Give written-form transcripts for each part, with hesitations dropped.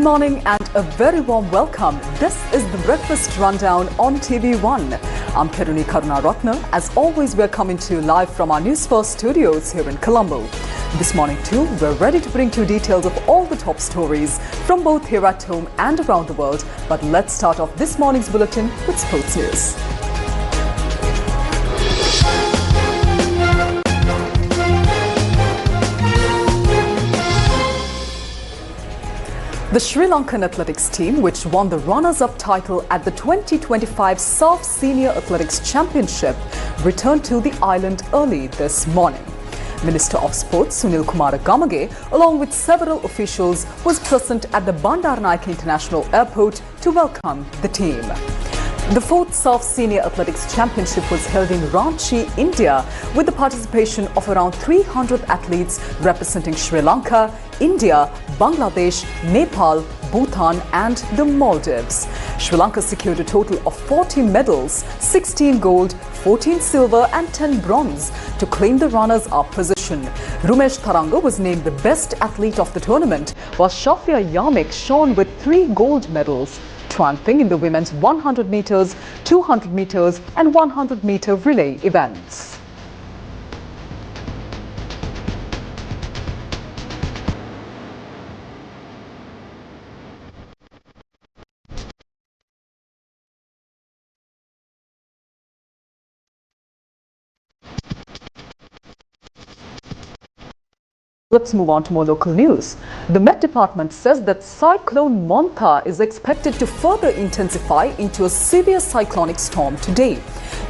morning and a very warm welcome. This is the Breakfast Rundown on TV1. I'm Therunee Karunaratne. As always, we're coming to you live from our Newsfirst studios here in Colombo. This morning too, we're ready to bring you details of all the top stories from both here at home and around the world. But let's start off this morning's bulletin with sports news. The Sri Lankan athletics team, which won the runners-up title at the 2025 SAF Senior Athletics Championship, returned to the island early this morning. Minister of Sports Sunil Kumar Gamage, along with several officials, was present at the Bandaranaike International Airport to welcome the team. The 4th SAF Senior Athletics Championship was held in Ranchi, India, with the participation of around 300 athletes representing Sri Lanka, India, Bangladesh, Nepal, Bhutan and the Maldives. Sri Lanka secured a total of 40 medals, 16 gold, 14 silver and 10 bronze to claim the runners-up position. Rumesh Tharanga was named the best athlete of the tournament, while Shafia Yamik shone with 3 gold medals, triumphing in the women's 100 meters, 200 meters and 100 meter relay events. Let's move on to more local news. The Met Department says that Cyclone Montha is expected to further intensify into a severe cyclonic storm today.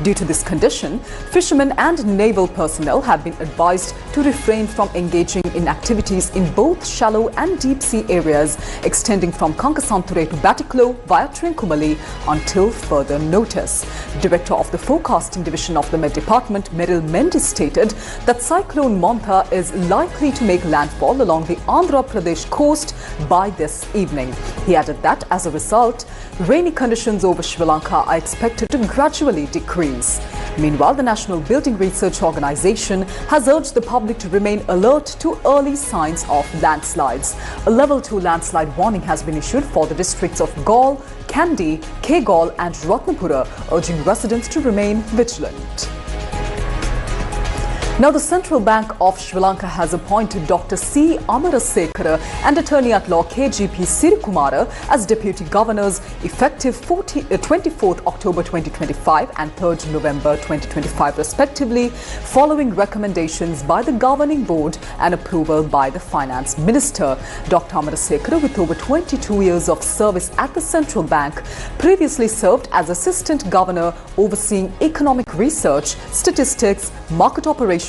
Due to this condition, fishermen and naval personnel have been advised to refrain from engaging in activities in both shallow and deep sea areas extending from Kankasanture to Batiklo via Trincomalee until further notice. Director of the Forecasting Division of the Met Department, Meryl Mendes, stated that Cyclone Montha is likely to make landfall along the Andhra Pradesh coast by this evening. He added that as a result, rainy conditions over Sri Lanka are expected to gradually decrease. Meanwhile, the National Building Research Organization has urged the public to remain alert to early signs of landslides. A level 2 landslide warning has been issued for the districts of Gaul, Kandy, Kegaul and Ratnapura, urging residents to remain vigilant. Now, the Central Bank of Sri Lanka has appointed Dr. C. Amarasekara and Attorney-at-Law KGP Sirikumara as Deputy Governors effective 24th October 2025 and 3rd November 2025 respectively, following recommendations by the Governing Board and approval by the Finance Minister. Dr. Amarasekara, with over 22 years of service at the Central Bank, previously served as Assistant Governor overseeing economic research, statistics, market operations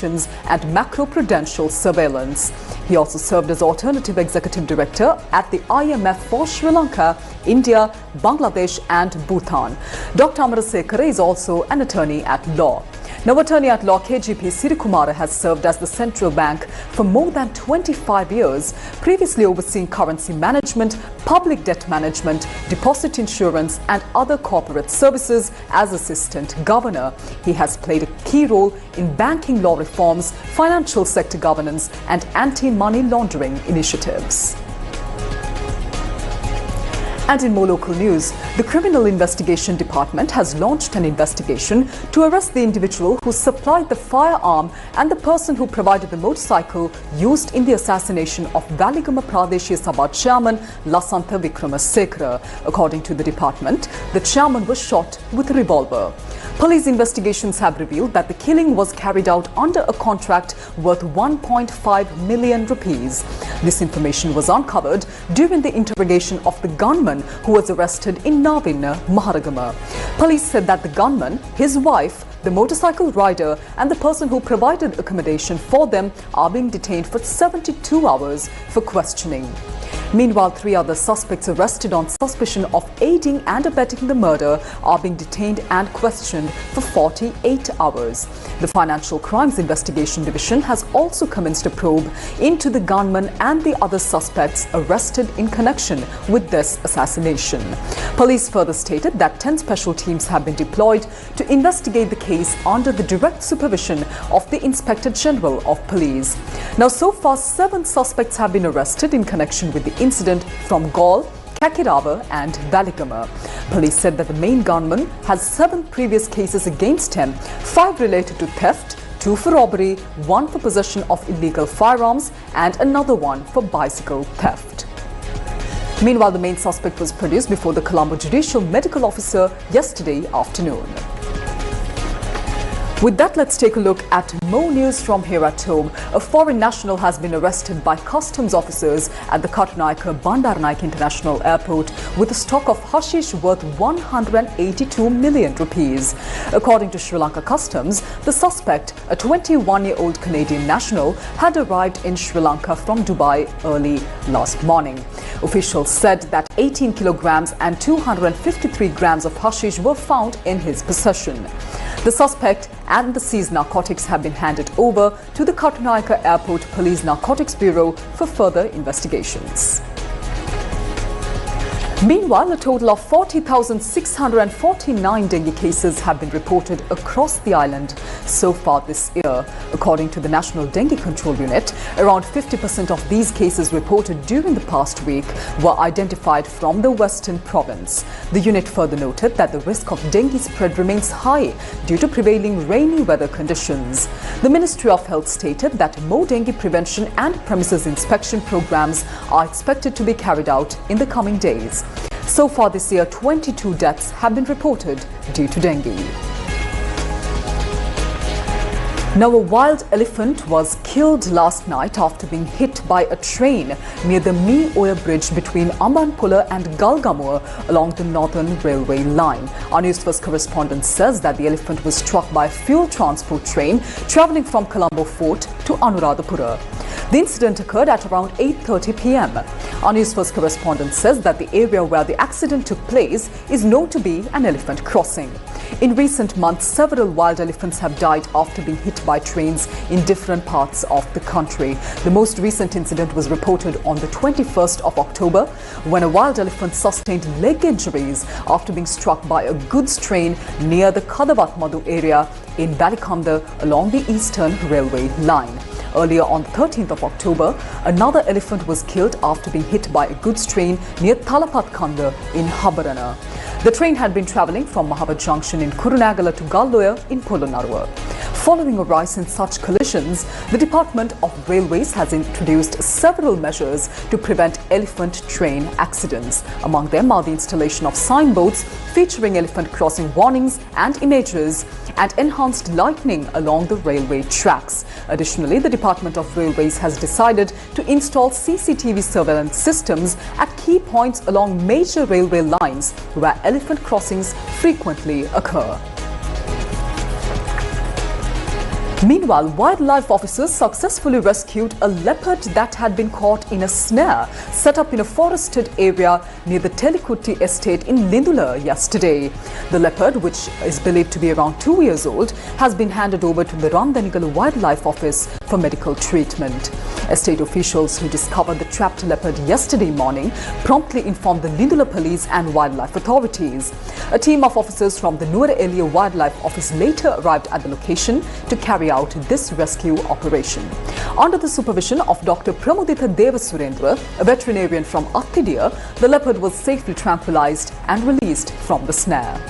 and macro-prudential surveillance. He also served as Alternative Executive Director at the IMF for Sri Lanka, India, Bangladesh and Bhutan. Dr. Amarasekara is also an attorney-at-law. Now, Attorney-at-Law KGP Sirikumara has served as the Central Bank for more than 25 years, previously overseeing currency management, public debt management, deposit insurance and other corporate services as Assistant Governor. He has played a key role in banking law reforms, financial sector governance and anti-money laundering initiatives. And in more local news, the Criminal Investigation Department has launched an investigation to arrest the individual who supplied the firearm and the person who provided the motorcycle used in the assassination of Valigama Pradeshia Sabha chairman Lasantha Vikramasekara. According to the department, the chairman was shot with a revolver. Police investigations have revealed that the killing was carried out under a contract worth 1.5 million rupees. This information was uncovered during the interrogation of the gunman who was arrested in Navin, Maharagama. Police said that the gunman, his wife, the motorcycle rider and the person who provided accommodation for them are being detained for 72 hours for questioning. Meanwhile, 3 other suspects arrested on suspicion of aiding and abetting the murder are being detained and questioned for 48 hours. The Financial Crimes Investigation Division has also commenced a probe into the gunman and the other suspects arrested in connection with this assassination. Police further stated that 10 special teams have been deployed to investigate the case under the direct supervision of the Inspector General of Police. Now, so far, 7 suspects have been arrested in connection with the the incident from Gaul, Kakirava and Valigama. Police said that the main gunman has 7 previous cases against him, 5 related to theft, 2 for robbery, 1 for possession of illegal firearms and another one for bicycle theft. Meanwhile, the main suspect was produced before the Colombo Judicial Medical Officer yesterday afternoon. With that, let's take a look at more news from here at home. A foreign national has been arrested by customs officers at the Karunaratne Bandaranaike International Airport with a stock of hashish worth 182 million rupees. According to Sri Lanka Customs, the suspect, a 21-year-old Canadian national, had arrived in Sri Lanka from Dubai early last morning. Officials said that 18 kilograms and 253 grams of hashish were found in his possession. The suspect and the seized narcotics have been handed over to the Karunaratne Airport Police Narcotics Bureau for further investigations. Meanwhile, a total of 40,649 dengue cases have been reported across the island so far this year. According to the National Dengue Control Unit, around 50% of these cases reported during the past week were identified from the Western Province. The unit further noted that the risk of dengue spread remains high due to prevailing rainy weather conditions. The Ministry of Health stated that more dengue prevention and premises inspection programs are expected to be carried out in the coming days. So far this year, 22 deaths have been reported due to dengue. Now, a wild elephant was killed last night after being hit by a train near the Mi-Oya bridge between Ambanpula and Galgamur along the Northern Railway line. Our Newsfirst correspondent says that the elephant was struck by a fuel transport train travelling from Colombo Fort to Anuradhapura. The incident occurred at around 8:30 p.m. Our Newsfirst correspondent says that the area where the accident took place is known to be an elephant crossing. In recent months, several wild elephants have died after being hit by trains in different parts of the country. The most recent incident was reported on the 21st of October when a wild elephant sustained leg injuries after being struck by a goods train near the Kadavat Madu area in Balikamda along the Eastern Railway line. Earlier on the 13th of October, another elephant was killed after being hit by a goods train near Thalapatkanda in Habarana. The train had been travelling from Mahabad Junction in Kurunagala to Galloya in Polonnaruwa. Following a rise in such collisions, the Department of Railways has introduced several measures to prevent elephant train accidents. Among them are the installation of signboards featuring elephant crossing warnings and images and enhanced lighting along the railway tracks. Additionally, the Department of Railways has decided to install CCTV surveillance systems at key points along major railway lines where elephant crossings frequently occur. Meanwhile, wildlife officers successfully rescued a leopard that had been caught in a snare set up in a forested area near the Telikutti estate in Lindula yesterday. The leopard, which is believed to be around 2 years old, has been handed over to the Randanigalu Wildlife Office for medical treatment. Estate officials who discovered the trapped leopard yesterday morning promptly informed the Lindula Police and wildlife authorities. A team of officers from the Nuwara Elia Wildlife Office later arrived at the location to carry out this rescue operation. Under the supervision of Dr. Pramudita Devasurendra, a veterinarian from Attidia, the leopard was safely tranquilized and released from the snare.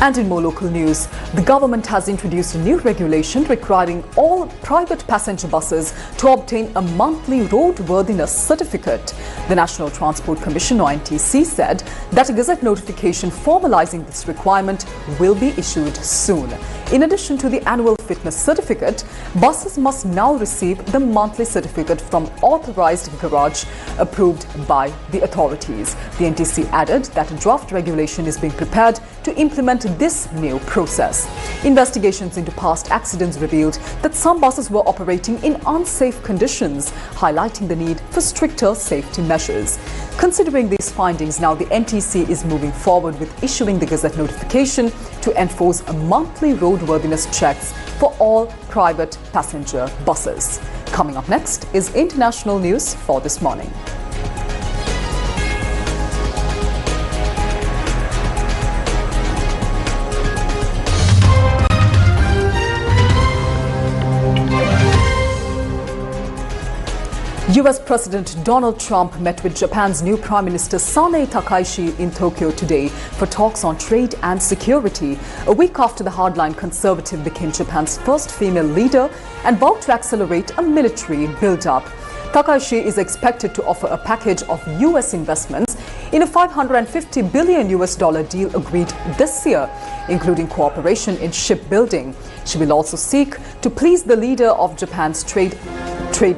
And in more local news, the government has introduced a new regulation requiring all private passenger buses to obtain a monthly roadworthiness certificate. The National Transport Commission, or NTC, said that a Gazette notification formalizing this requirement will be issued soon. In addition to the annual fitness certificate, buses must now receive the monthly certificate from authorized garage approved by the authorities. The NTC added that a draft regulation is being prepared to implement this new process. Investigations into past accidents revealed that some buses were operating in unsafe conditions, highlighting the need for stricter safety measures. Considering these findings, now the NTC is moving forward with issuing the Gazette notification to enforce a monthly roadworthiness checks for all private passenger buses. Coming up next is international news for this morning. US President Donald Trump met with Japan's new Prime Minister Sanae Takaichi in Tokyo today for talks on trade and security, a week after the hardline conservative became Japan's first female leader and vowed to accelerate a military build-up. Takaichi is expected to offer a package of US investments in a $550 billion deal agreed this year, including cooperation in shipbuilding. She will also seek to please the leader of Japan's trade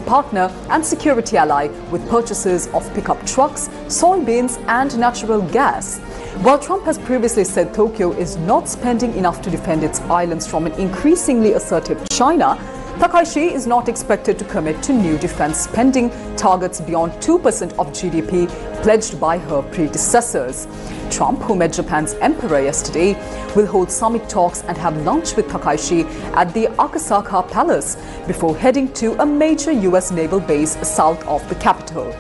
partner and security ally with purchases of pickup trucks, soybeans and natural gas. While Trump has previously said Tokyo is not spending enough to defend its islands from an increasingly assertive China, Takaichi is not expected to commit to new defense spending targets beyond 2% of GDP pledged by her predecessors. Trump, who met Japan's emperor yesterday, will hold summit talks and have lunch with Takaichi at the Akasaka Palace before heading to a major US naval base south of the capital.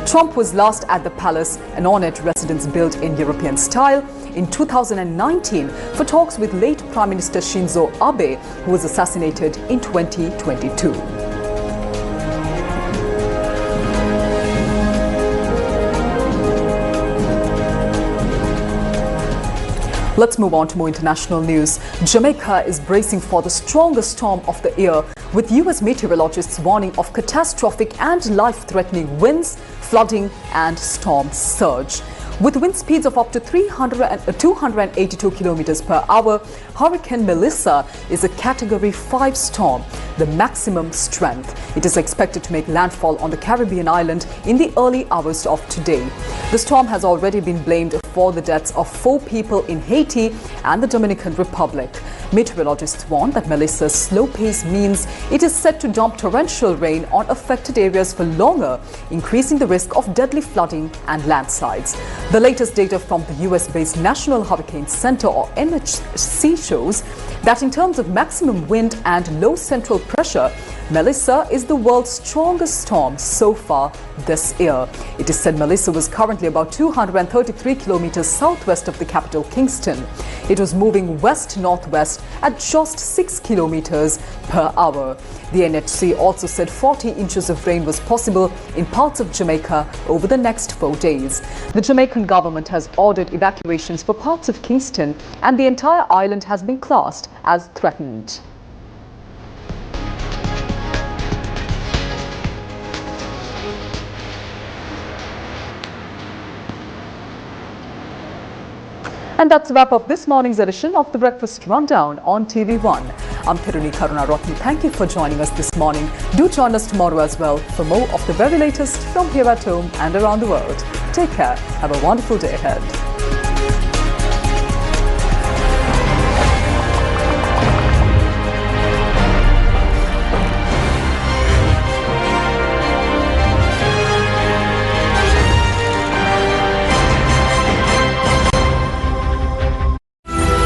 Trump was last at the palace, an ornate residence built in European style, in 2019 for talks with late Prime Minister Shinzo Abe, who was assassinated in 2022. Let's move on to more international news. Jamaica is bracing for the strongest storm of the year, with US meteorologists warning of catastrophic and life-threatening winds, flooding and storm surge. With wind speeds of up to 282 kilometers per hour, Hurricane Melissa is a Category 5 storm, the maximum strength. It is expected to make landfall on the Caribbean island in the early hours of today. The storm has already been blamed for the deaths of 4 people in Haiti and the Dominican Republic. Meteorologists warn that Melissa's slow pace means it is set to dump torrential rain on affected areas for longer, increasing the risk of deadly flooding and landslides. The latest data from the US-based National Hurricane Center, or NHC, shows that in terms of maximum wind and low central pressure, Melissa is the world's strongest storm so far this year. It is said Melissa was currently about 233 kilometers southwest of the capital, Kingston. It was moving west-northwest at just 6 kilometers per hour. The NHC also said 40 inches of rain was possible in parts of Jamaica over the next 4 days. The Jamaican government has ordered evacuations for parts of Kingston, and the entire island has been classed as threatened. And that's a wrap up this morning's edition of the Breakfast Rundown on TV1. I'm Therunee Karunaratne. Thank you for joining us this morning. Do join us tomorrow as well for more of the very latest from here at home and around the world. Take care. Have a wonderful day ahead.